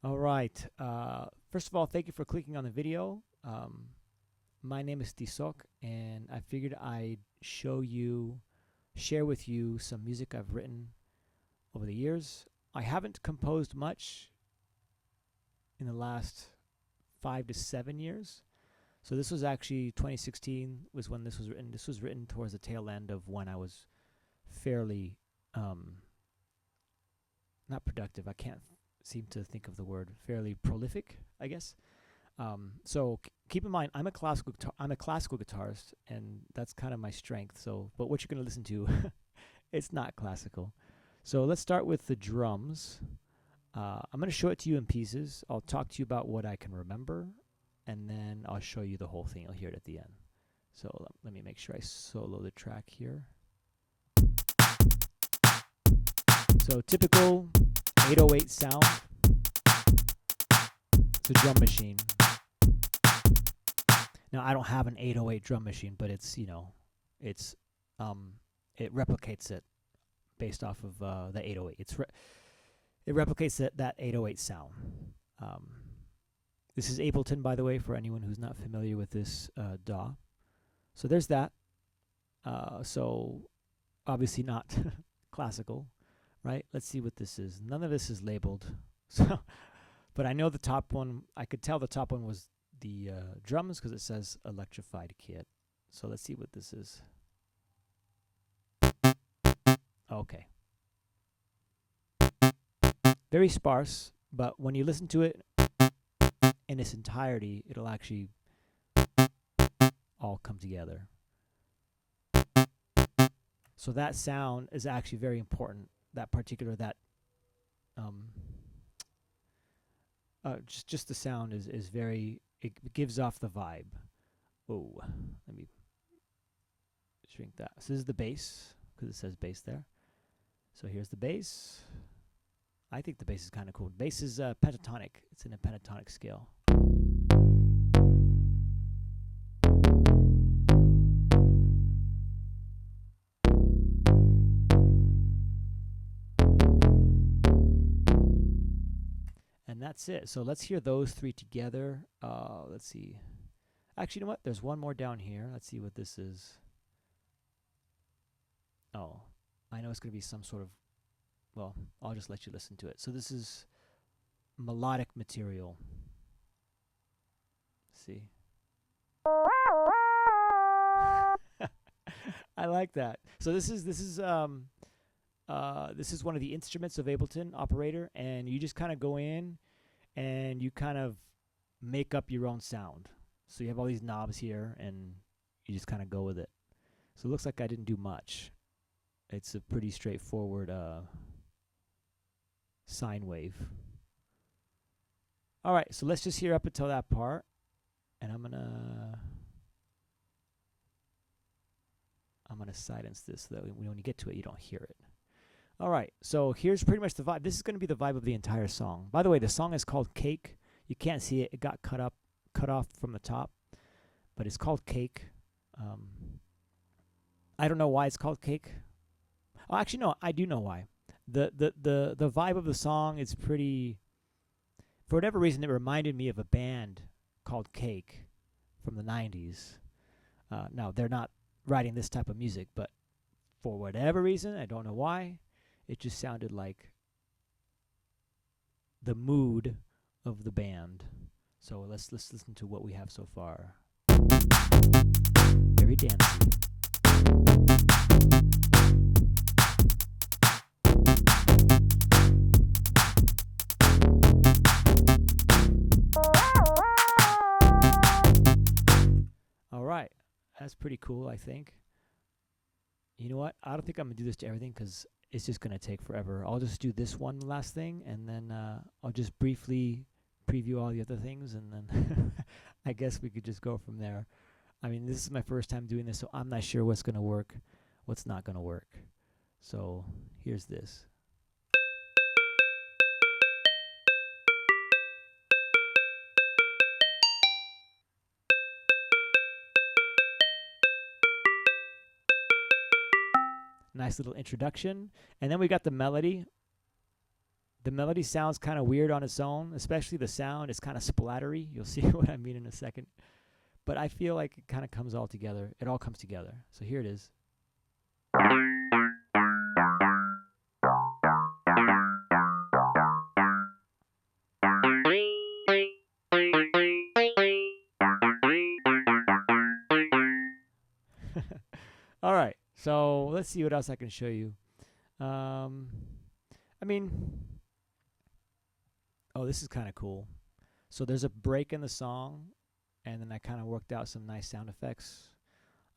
All right. First of all, thank you for clicking on the video. My name is Tisok, and I figured I'd share with you some music I've written over the years. I haven't composed much in the last 5 to 7 years. So this was actually 2016 was when this was written. This was written towards the tail end of when I was fairly not productive. I can't seem to think of the word. Fairly prolific, I guess. So keep in mind, I'm a classical guitarist, and that's kind of my strength. So, but what you're going to listen to, it's not classical. So let's start with the drums. I'm going to show it to you in pieces. I'll talk to you about what I can remember, and then I'll show you the whole thing. You'll hear it at the end. So let me make sure I solo the track here. So typical 808 sound. It's a drum machine. Now I don't have an 808 drum machine, but it's it's it replicates it based off of the 808. It replicates that 808 sound. This is Ableton, by the way, for anyone who's not familiar with this DAW. So there's that. So obviously not classical, right? Let's see what this is. None of this is labeled. So, but I know the top one. I could tell the top one was the drums because it says electrified kit. So let's see what this is. Okay. Very sparse, but when you listen to it in its entirety, it'll actually all come together. So that sound is actually very important. Just the sound is very. It gives off the vibe. Oh, let me shrink that. So this is the bass because it says bass there. So here's the bass. I think the bass is kind of cool. Bass is pentatonic. It's in a pentatonic scale. And that's it. So let's hear those three together. Let's see. Actually, you know what? There's one more down here. Let's see what this is. Oh, I know it's going to be some sort of. Well, I'll just let you listen to it. So this is melodic material. Let's see. I like that. So this is one of the instruments of Ableton Operator, and you just kind of go in and you kind of make up your own sound. So you have all these knobs here, and you just kind of go with it. So it looks like I didn't do much. It's a pretty straightforward sine wave. All right, so let's just hear up until that part, and I'm gonna silence this so that when you get to it, you don't hear it. All right, so here's pretty much the vibe. This is going to be the vibe of the entire song. By the way, the song is called Cake. You can't see it. It got cut off from the top, but it's called Cake. I don't know why it's called Cake. Oh, actually, no, I do know why. The vibe of the song is pretty. For whatever reason, it reminded me of a band called Cake from the 90s. Now, they're not writing this type of music, but for whatever reason, I don't know why, it just sounded like the mood of the band. So let's listen to what we have so far. Very dancey. All right, that's pretty cool, I think. You know what? I don't think I'm going to do this to everything because it's just going to take forever. I'll just do this one last thing, and then I'll just briefly preview all the other things, and then I guess we could just go from there. I mean, this is my first time doing this, so I'm not sure what's going to work, what's not going to work. So here's this. Nice little introduction. And then we got the melody. The melody sounds kind of weird on its own, especially the sound is kind of splattery. You'll see what I mean in a second. But I feel like it kind of comes all together. It all comes together. So here it is. All right. So let's see what else I can show you. I mean, oh, this is kind of cool. So there's a break in the song, and then I kind of worked out some nice sound effects.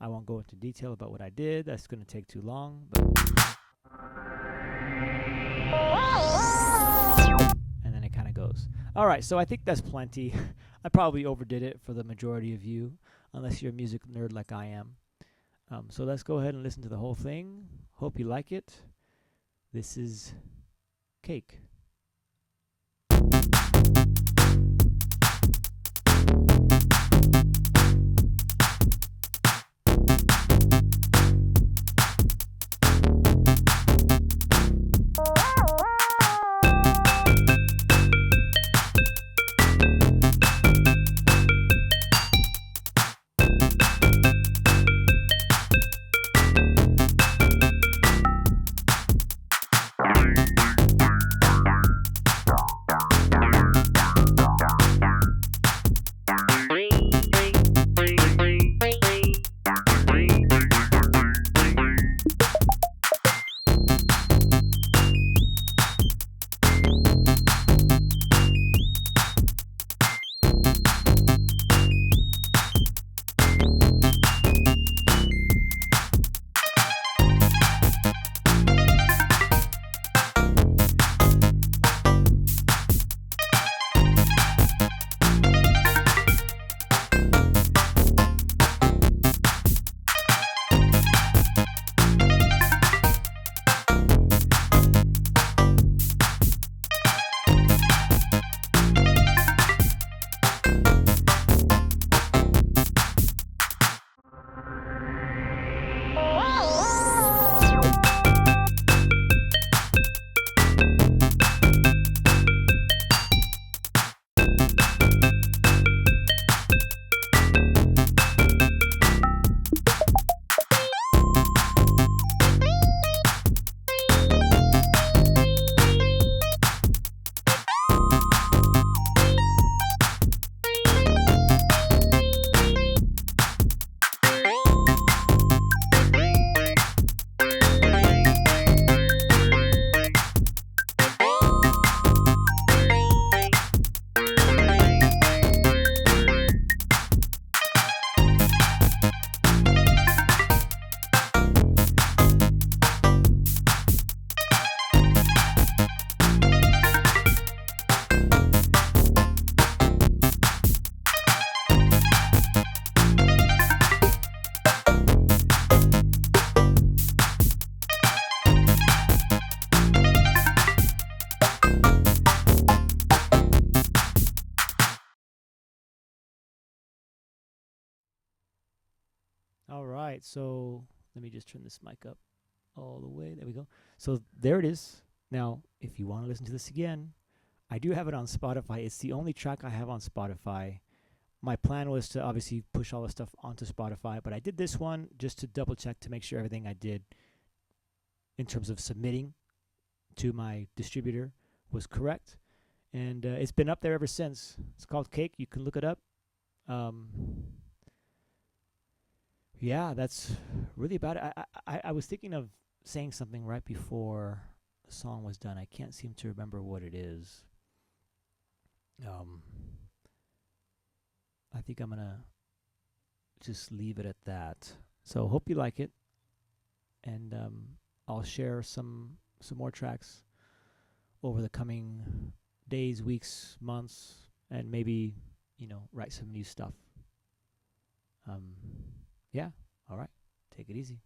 I won't go into detail about what I did. That's going to take too long. And then it kind of goes. All right, so I think that's plenty. I probably overdid it for the majority of you, unless you're a music nerd like I am. So let's go ahead and listen to the whole thing. Hope you like it. This is Cake. All right, so let me just turn this mic up all the way. There we go. So there it is. Now, if you want to listen to this again, I do have it on Spotify. It's the only track I have on Spotify. My plan was to obviously push all the stuff onto Spotify, but I did this one just to double check to make sure everything I did in terms of submitting to my distributor was correct. And it's been up there ever since. It's called Cake. You can look it up. Yeah, that's really about it. I was thinking of saying something right before the song was done. I can't seem to remember what it is. I think I'm gonna just leave it at that. So hope you like it, and I'll share some more tracks over the coming days, weeks, months, and maybe write some new stuff. Yeah. All right. Take it easy.